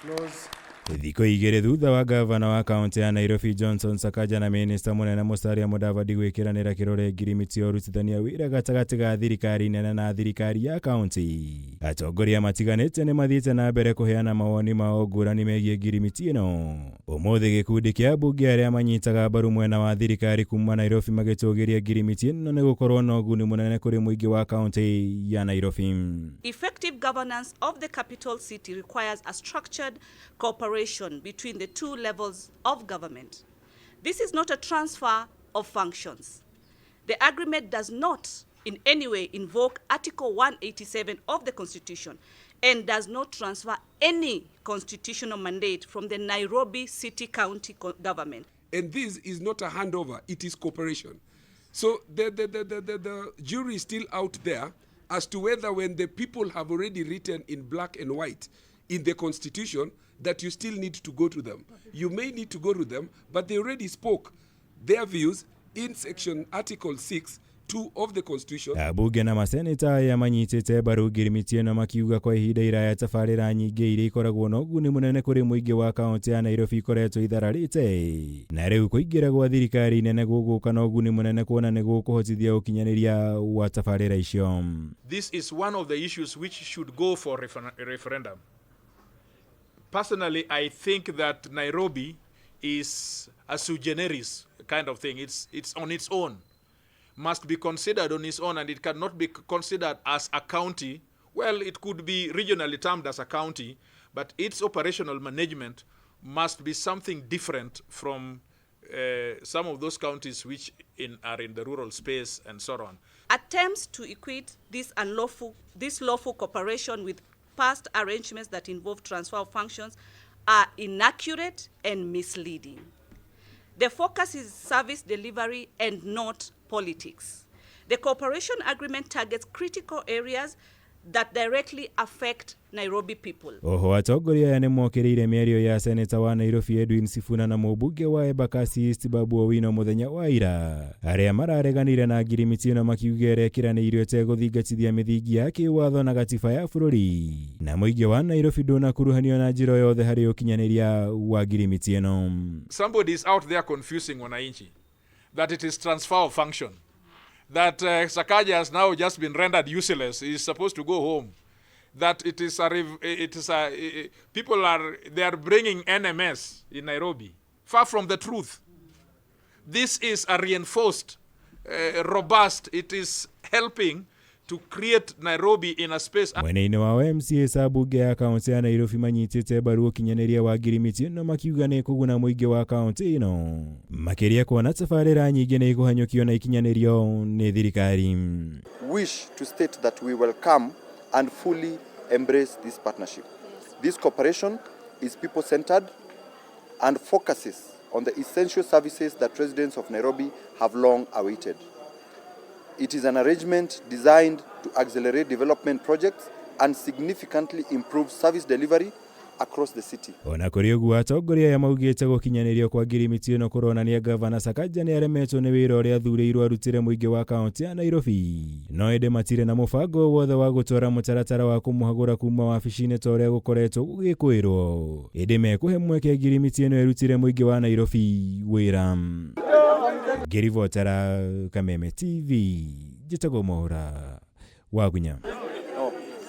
Close. Thiko igere thutha wa gavana wa kaunti ya Nairobi Ruto-Sakaja na minista munene Musalia Mudavadi gwikiranira kirore Ngirimiti orutithania wira gatagati ga thirikari nene na thirikari ya kaunti. Atongoria matiganite ni mathiite na mbere kuheana mawoni mao ngurani megie Ngirimiti ino. Umuthi gikundi kia ambunge aria manyitaga mbaru mwena wa thirikari kuma Nairobi magitugiria Ngirimiti ino ni gukorwo na uguni munene kuri muingi wa kaunti ya Nairobi. Effective governance of the capital city requires a structured cooperation between the two levels of government. This is not a transfer of functions. The agreement does not in any way invoke Article 187 of the Constitution and does not transfer any constitutional mandate from the Nairobi City County government. And this is not a handover, it is cooperation. So the jury is still out there as to whether when the people have already written in black and white in the Constitution that you still need to go to them. You may need to go to them, but they already spoke their views in section Article 6(2) of the Constitution. Ambunge na maseneta ya manyitite mbaru Ngirimiti ino makiuga kwa ihinda iraya tabarira nyingi iria ikoragwo na uguni munene kuri muingi wa kaunti ya Nairobi ikoretwo ithararite. Na riu kuingira gwa thirikari nene guguka na uguni munene kuona ni gukuhotithia ukinyaniria wa tabarira icio. This is one of the issues which should go for referendum. Personally, I think that Nairobi is a sui generis kind of thing. It's on its own, must be considered on its own, and it cannot be considered as a county. Well, it could be regionally termed as a county, but its operational management must be something different from some of those counties which are in the rural space and so on. Attempts to equate this lawful cooperation with past arrangements that involve transfer of functions are inaccurate and misleading. The focus is service delivery and not politics. The cooperation agreement targets critical areas that directly affect Nairobi people. Oho atongoria aya nimokiriire mĩario ya seneta wa Nairobi Edwin Sifuna na mũmbunge wa Embakasi East Babu Owino muthenya wa ira aria marareganire na Ngirimiti ino makiuga irekiranĩirio tegũthingatithia mĩthingi ya kĩwatho na gatiba ya bũrũri na mũingĩ wa Nairobi ndũnakuruhanio na njĩra yothe harĩ ũkinyanĩria wa Ngirimiti ino. Somebody is out there confusing wananchi that it is transfer of function, that Sakaja has now just been rendered useless. He is supposed to go home. That people are bringing NMS in Nairobi. Far from the truth. This is a reinforced, robust. It is helping to create Nairobi in a space. Mwene-ini wa MCA sabunge ya kaunti ya Nairobi manyitite mbaru ukinyaniria wa Ngirimiti ino makiuga ni kuguna muingi wa kaunti ino makiria kuona tabarira nyingi ni ikuhanyukio na ikinyanirio ni thirikari. Wish to state that we welcome and fully embrace this partnership. This cooperation is people-centered and focuses on the essential services that residents of Nairobi have long awaited. It is an arrangement designed to accelerate development projects and significantly improve service delivery across the city. Ona kuri uguo atongoria ya maugite gukinyanirio kwa Ngirimiti ino kuronania gavana Sakaja ni aremetwo ni wira uria athurirwo arutire muingi wa kaunti ya Nairobi. No ende matire na mubango wothe wa gutwara mutaratara wa kumuhagura kuma wabici-ini ta uria gukoretwo gugikwirwo. Ende mekuhe mweke Ngirimiti ino erutire muingi wa Nairobi wira. Ngirivotera Kameme TV, jitagwo Mohora wa Gunya.